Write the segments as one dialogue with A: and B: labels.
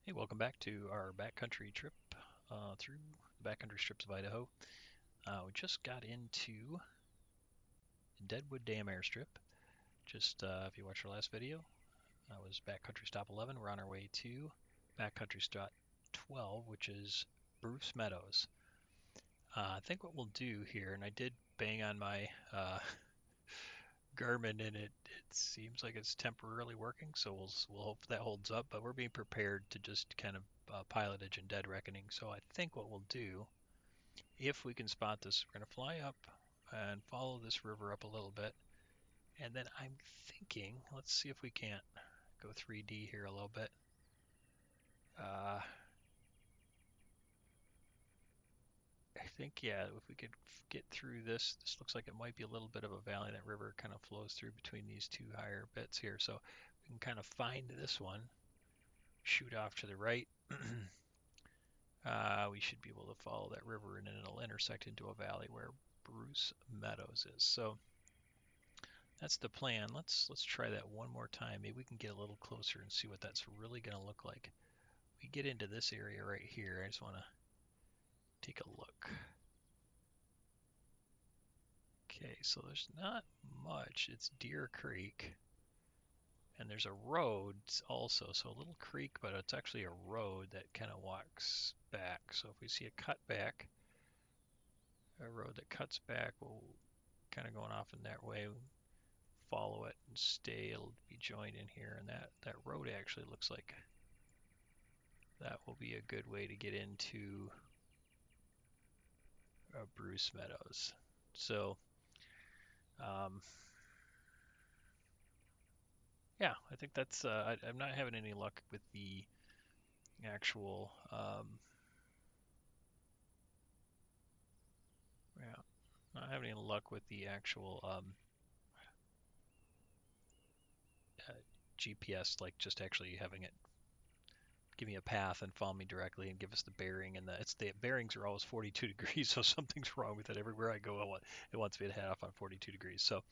A: Hey, welcome back to our backcountry trip through the backcountry strips of Idaho. We just got into Deadwood Dam airstrip. Just if you watched our last video, that was backcountry stop 11. We're on our way to backcountry stop 12, which is Bruce Meadows. I think what we'll do here, and I did bang on my Garmin, and it seems like it's temporarily working, so we'll hope that holds up. But we're being prepared to just kind of pilotage and dead reckoning. So I think what we'll do, if we can spot this, we're going to fly up and follow this river up a little bit. And then I'm thinking, let's see if we can't go 3D here a little bit. I think, yeah, if we could get through this looks like it might be a little bit of a valley. That river kind of flows through between these two higher bits here. So we can kind of find this one, shoot off to the right. We should be able to follow that river, and then it'll intersect into a valley where Bruce Meadows is. So that's the plan. Let's try that one more time. Maybe we can get a little closer and see what that's really going to look like. We get into this area right here. I just want to take a look. Okay, so there's not much. It's Deer Creek. And there's a road also. So a little creek, but it's actually a road that kind of walks back. So if we see a cut back, a road that cuts back, we'll kind of going off in that way. Follow it and stay. It'll be joined in here, and that road actually looks like that will be a good way to get into Bruce Meadows. So yeah, I think that's I'm not having any luck with the actual yeah, not having any luck with the actual GPS, like just actually having it give me a path and follow me directly and give us the bearing. And the bearings are always 42 degrees, so something's wrong with it. Everywhere I go, it wants me to head off on 42 degrees. So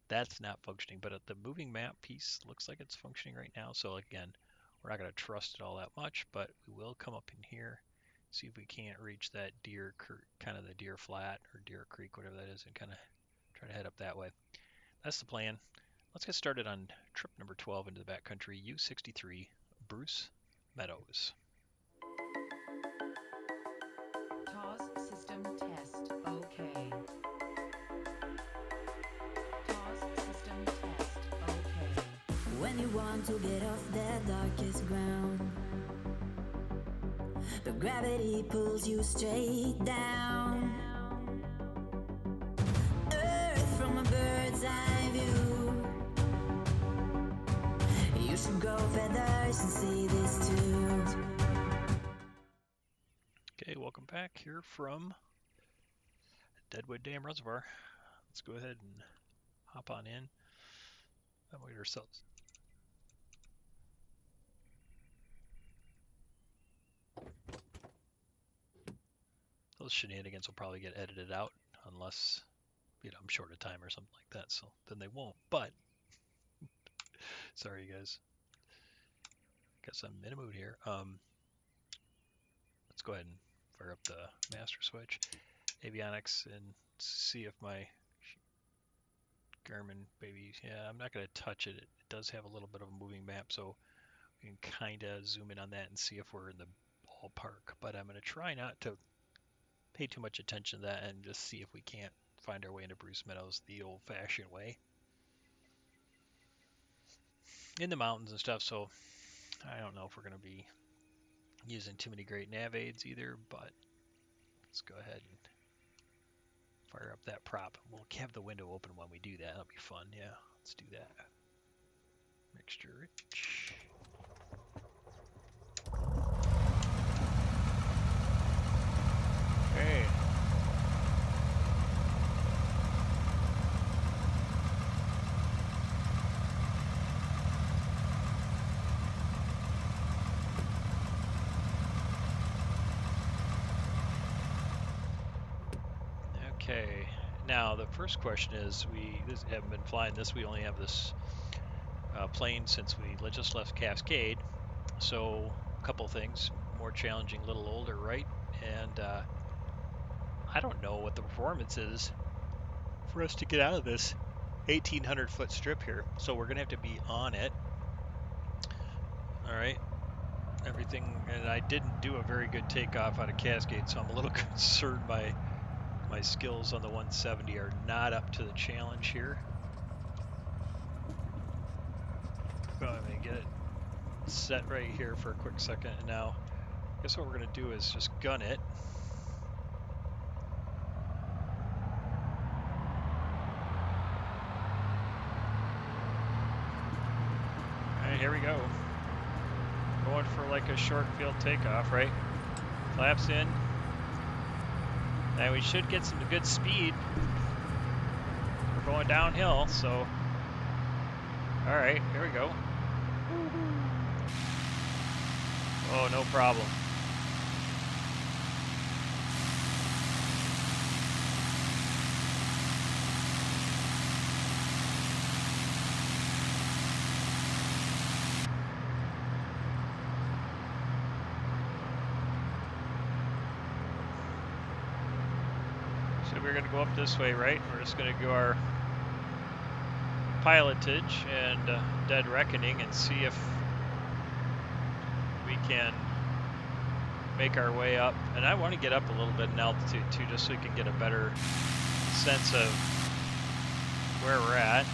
A: that's not functioning. But the moving map piece looks like it's functioning right now. So again, we're not going to trust it all that much, but we will come up in here, see if we can't reach that Deer kind of the Deer Flat or Deer Creek, whatever that is, and kind of try to head up that way. That's the plan. Let's get started on trip number 12 into the backcountry, U63, Bruce Meadows.
B: TOS system test. Okay. TOS system test. Okay.
C: When you want to get off that darkest ground, but gravity pulls you straight down. Earth from a bird's eye view. You should grow feathers and see this too.
A: Okay, welcome back here from Deadwood Dam Reservoir. Let's go ahead and hop on in and wait ourselves. Those shenanigans will probably get edited out unless, I'm short of time or something like that, so then they won't. But sorry, you guys. Guess I'm in a mood here. Let's go ahead and fire up the master switch, avionics, and see if my Garmin baby. Yeah, I'm not going to touch it. It does have a little bit of a moving map, so we can kind of zoom in on that and see if we're in the ballpark. But I'm going to try not to pay too much attention to that and just see if we can't find our way into Bruce Meadows the old-fashioned way in the mountains and stuff. So I don't know if we're going to be using too many great nav aids either, but let's go ahead and fire up that prop. We'll have the window open when we do that. That'll be fun. Yeah, let's do that. Mixture rich. Hey. Okay, now the first question is, we haven't been flying this. We only have this plane since we just left Cascade. So couple things. More challenging, a little older, right? And I don't know what the performance is for us to get out of this 1,800-foot strip here. So we're going to have to be on it. All right. Everything, and I didn't do a very good takeoff out of Cascade, so I'm a little concerned my skills on the 170 are not up to the challenge here. Well, I'm going to get it set right here for a quick second, and now I guess what we're going to do is just gun it. All right, here we go. Going for like a short field takeoff, right? Flaps in. And we should get some good speed. We're going downhill, so. All right, here we go. Oh, no problem. So we're going to go up this way, right? We're just going to go our Pilotage and Dead Reckoning and see if we can make our way up. And I want to get up a little bit in altitude too, just so we can get a better sense of where we're at.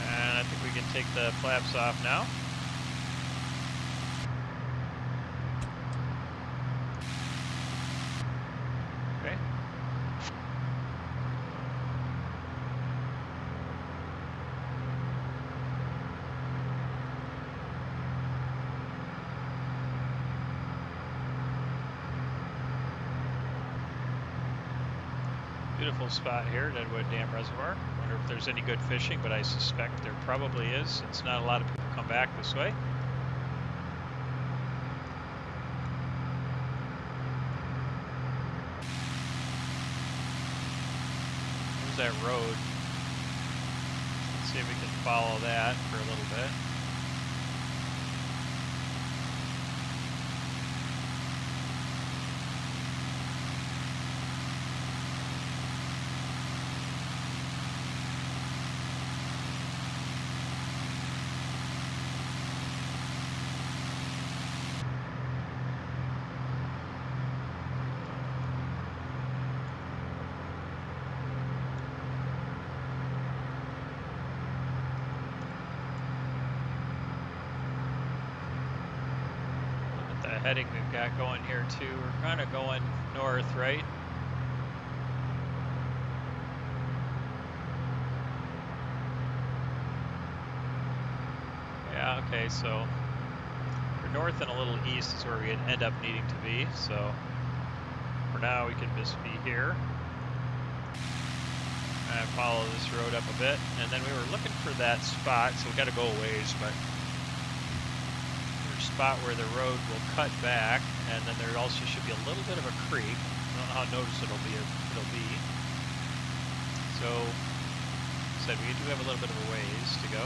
A: And I think we can take the flaps off now. Okay. Beautiful spot here, Deadwood Dam Reservoir. Wonder if there's any good fishing, but I suspect there probably is, since not a lot of people come back this way. There's that road. Let's see if we can follow that for a little bit. Heading we've got going here too. We're kind of going north, right? Yeah, okay, so we're north and a little east is where we end up needing to be. So for now we can just be here and follow this road up a bit. And then we were looking for that spot, so we got to go a ways, but spot where the road will cut back, and then there also should be a little bit of a creek. I don't know how noticeable it'll be. So, said we do have a little bit of a ways to go.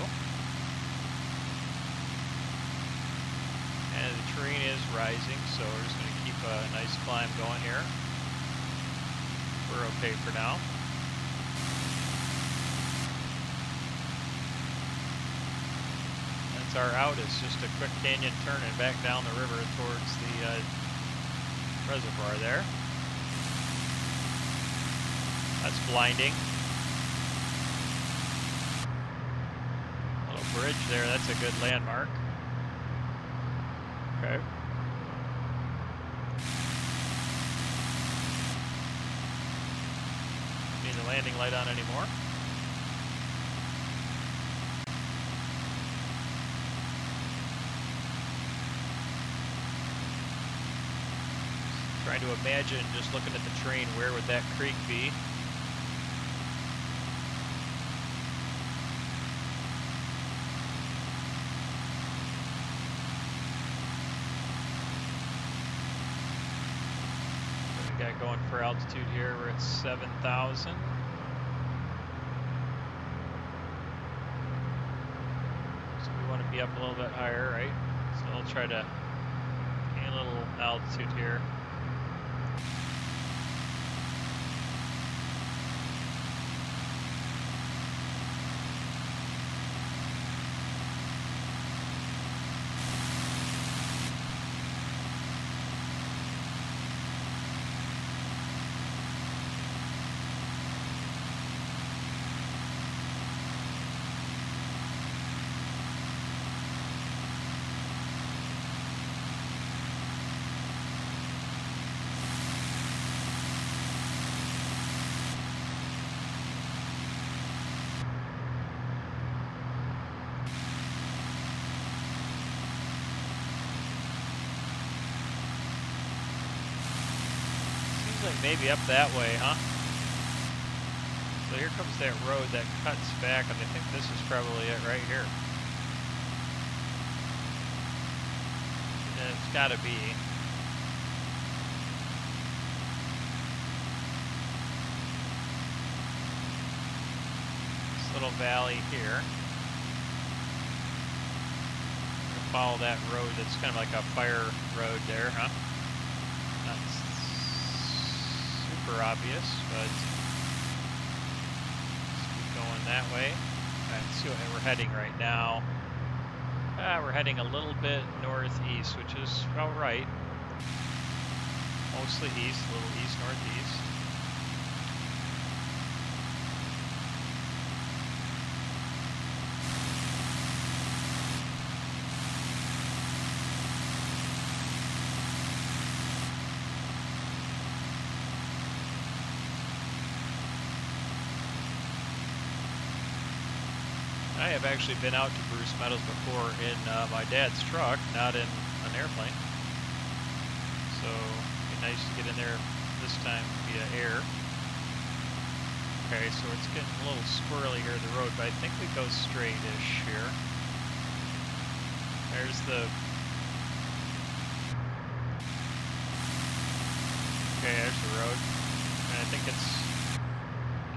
A: And the terrain is rising, so we're just going to keep a nice climb going here. We're okay for now. Our out is just a quick canyon turn and back down the river towards the reservoir there. That's blinding. Little bridge there, that's a good landmark. Okay. Don't need the landing light on anymore. Trying to imagine, just looking at the terrain, where would that creek be? What we got going for altitude here? We're at 7,000. So we want to be up a little bit higher, right? So I'll try to gain a little altitude here. Like maybe up that way, huh? So here comes that road that cuts back, and I think this is probably it right here. And it's gotta be. This little valley here. I'm gonna follow that road that's kind of like a fire road there, huh? That's super obvious, but let's keep going that way. Alright, let's see what we're heading right now. We're heading a little bit northeast, which is about right. Mostly east, a little east-northeast. I have actually been out to Bruce Meadows before in my dad's truck, not in an airplane. So it'd be nice to get in there this time via air. Okay, so it's getting a little squirrely here, the road, but I think we go straight-ish here. There's the... Okay, there's the road. And I think it's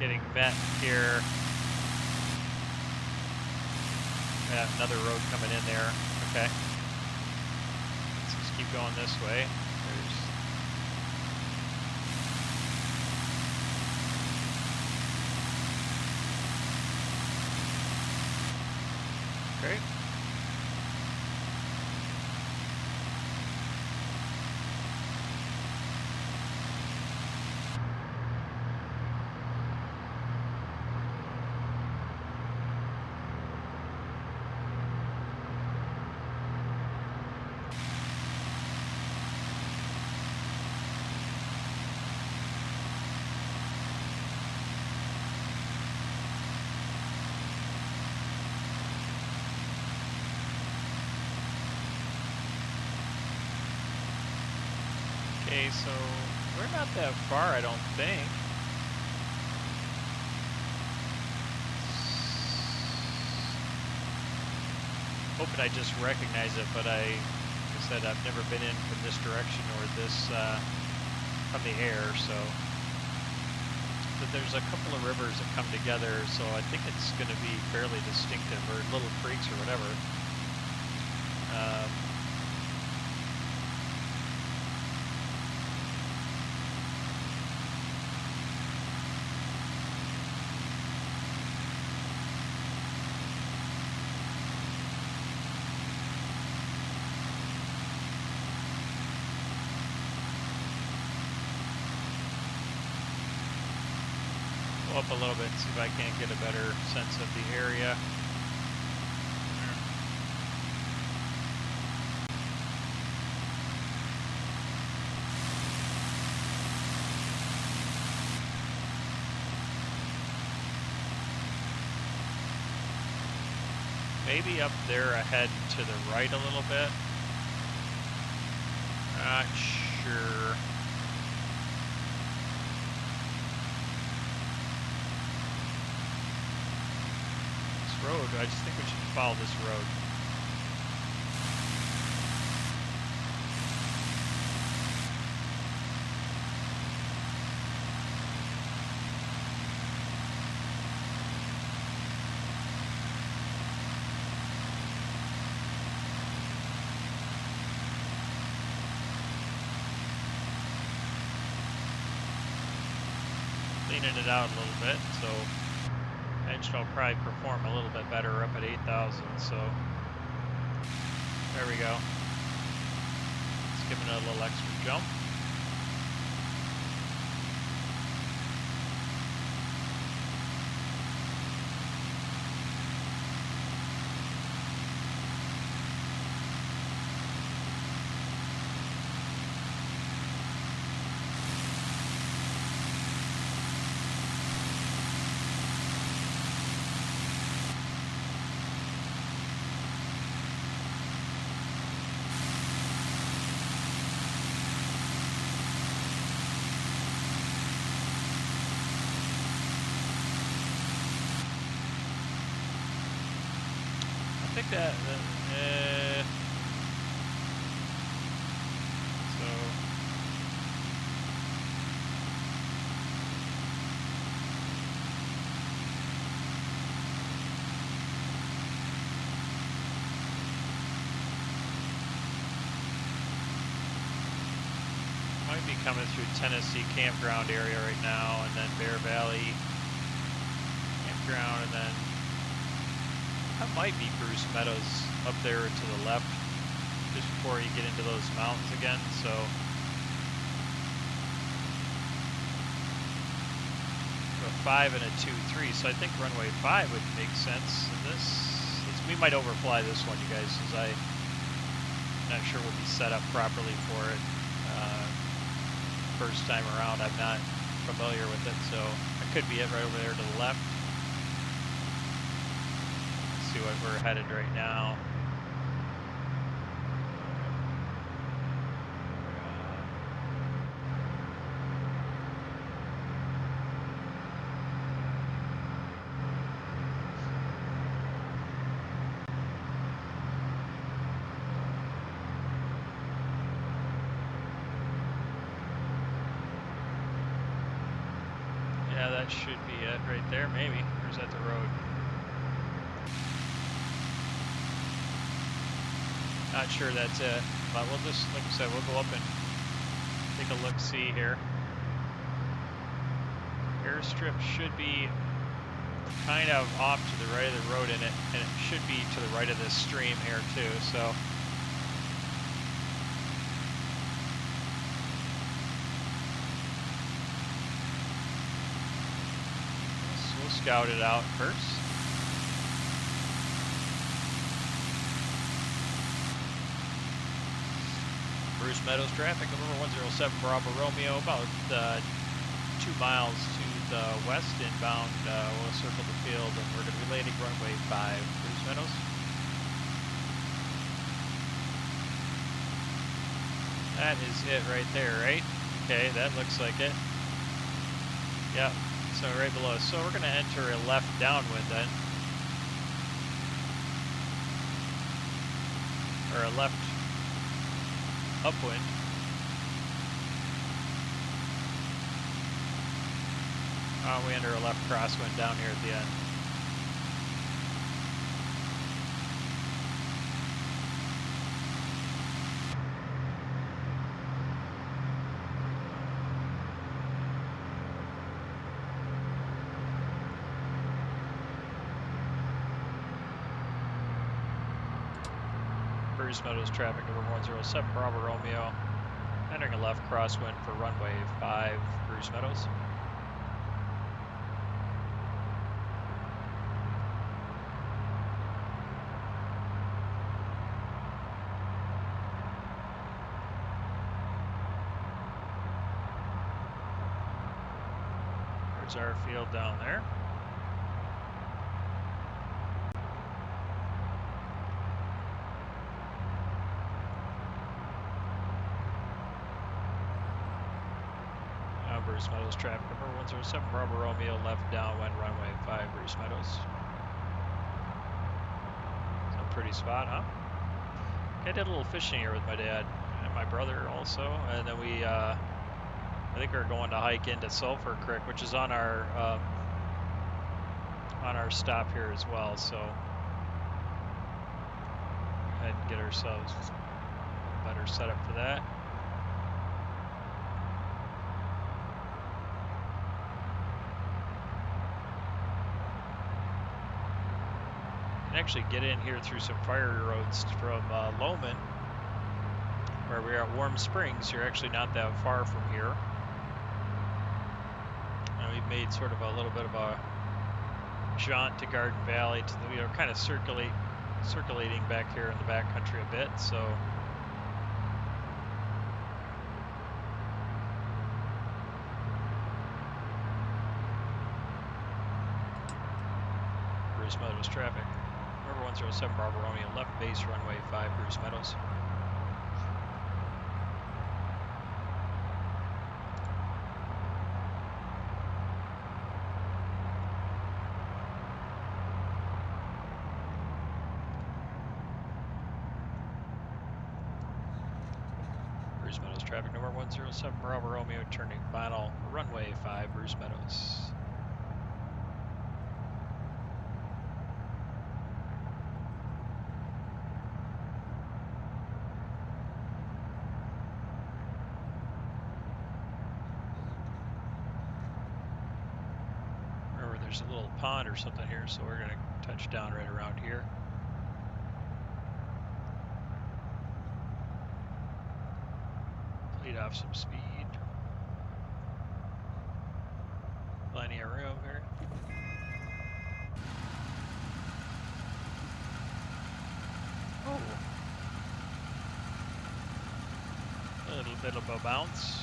A: getting met here. Another road coming in there. Okay. Let's just keep going this way. There's... Okay. Okay, so we're not that far, I don't think. Hoping I just recognize it, but like I said, I've never been in from this direction or this from the air, so. But there's a couple of rivers that come together, so I think it's going to be fairly distinctive, or little creeks or whatever. Up a little bit, see if I can't get a better sense of the area. Maybe up there ahead to the right a little bit. Not sure. Road. I just think we should follow this road. cleaning it out a little bit, so engine will probably perform a little bit better up at 8,000. So there we go. Let's give it a little extra jump. I think that, so might be coming through Tennessee campground area right now, and then Bear Valley campground, and then that might be Bruce Meadows up there to the left, just before you get into those mountains again. So a 5 and a 2-3. So I think runway 5 would make sense in this. We might overfly this one, you guys, since I'm not sure we'll be set up properly for it. First time around, I'm not familiar with it, so it could be it right over there to the left. See what we're headed right now. Yeah, that should be it right there, maybe. Or is that the road? Not sure that's it, but we'll just, like I said, we'll go up and take a look-see here. Airstrip should be kind of off to the right of the road in it, and it should be to the right of this stream here too, so. We'll scout it out first. Bruce Meadows traffic, number 107 Bravo Romeo, about 2 miles to the west inbound. We'll circle the field and we're going to be landing runway 5, Bruce Meadows. That is it right there, right? Okay, that looks like it. Yep, so right below us. So we're going to enter a left downwind then. Or a left upwind. We enter a left crosswind down here at the end. Bruce Meadows traffic number 107 Bravo Romeo, entering a left crosswind for runway 5, Bruce Meadows. There's our field down there. Bruce Meadows traffic number 107 Bravo Romeo, left downwind runway 5, Bruce Meadows. Some pretty spot, huh? I did a little fishing here with my dad and my brother also, and then we I think we're going to hike into Sulphur Creek, which is on our stop here as well, so go ahead and get ourselves a better setup for that. actually get in here through some fire roads from Loman, where we are at Warm Springs. You're actually not that far from here. And we've made sort of a little bit of a jaunt to Garden Valley, to the, kind of circulating back here in the backcountry a bit. So Bruce Meadows traffic. Number 107 Bravo Romeo, left base runway 5, Bruce Meadows. Bruce Meadows traffic, number 107 Bravo Romeo, turning final runway 5, Bruce Meadows. Remember, there's a little pond or something here, so we're going to touch down right around here. Lead off some speed. Plenty of room here. Oh. A little bit of a bounce.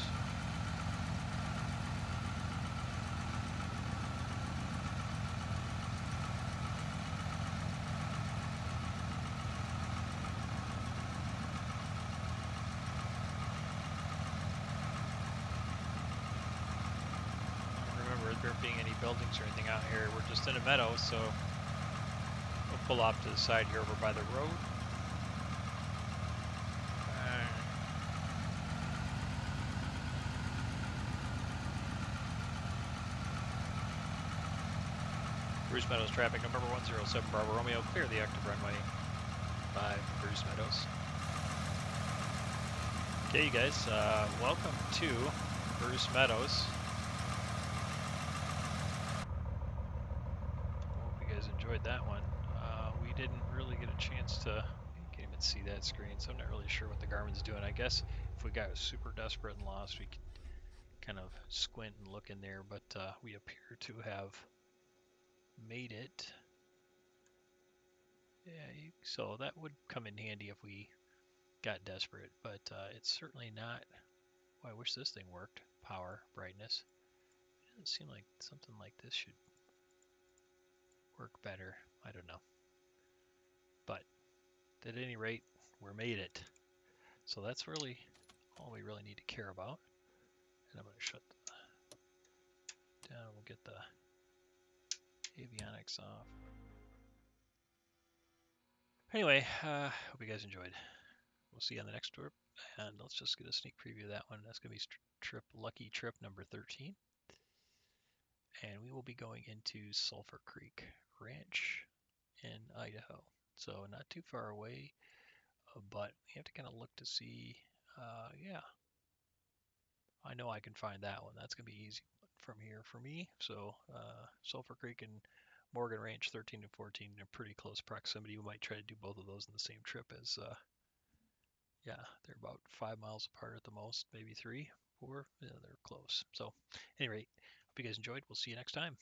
A: There being any buildings or anything out here. We're just in a meadow, so we'll pull off to the side here over by the road. Bruce Meadows traffic, number 107 Bravo Romeo, clear the active runway 5, Bruce Meadows. Okay, you guys, welcome to Bruce Meadows. Enjoyed that one. We didn't really get a chance to, you can't even see that screen, so I'm not really sure what the Garmin's doing. I guess if we got super desperate and lost, we could kind of squint and look in there, but we appear to have made it. Yeah, so that would come in handy if we got desperate, but it's certainly not. Well, I wish this thing worked. Power, brightness. It doesn't seem like something like this should work better. I don't know. But at any rate, we made it. So that's really all we really need to care about. And I'm going to shut down. We'll get the avionics off. Anyway, hope you guys enjoyed. We'll see you on the next trip. And let's just get a sneak preview of that one. That's going to be lucky trip number 13. And we will be going into Sulphur Creek Ranch in Idaho. So not too far away, but we have to kind of look to see, yeah, I know I can find that one. That's going to be easy from here for me. So Sulphur Creek and Morgan Ranch 13 and 14 are pretty close proximity. We might try to do both of those in the same trip as, yeah, they're about 5 miles apart at the most, maybe 3, 4. Yeah, they're close. So, at any rate, hope you guys enjoyed. We'll see you next time.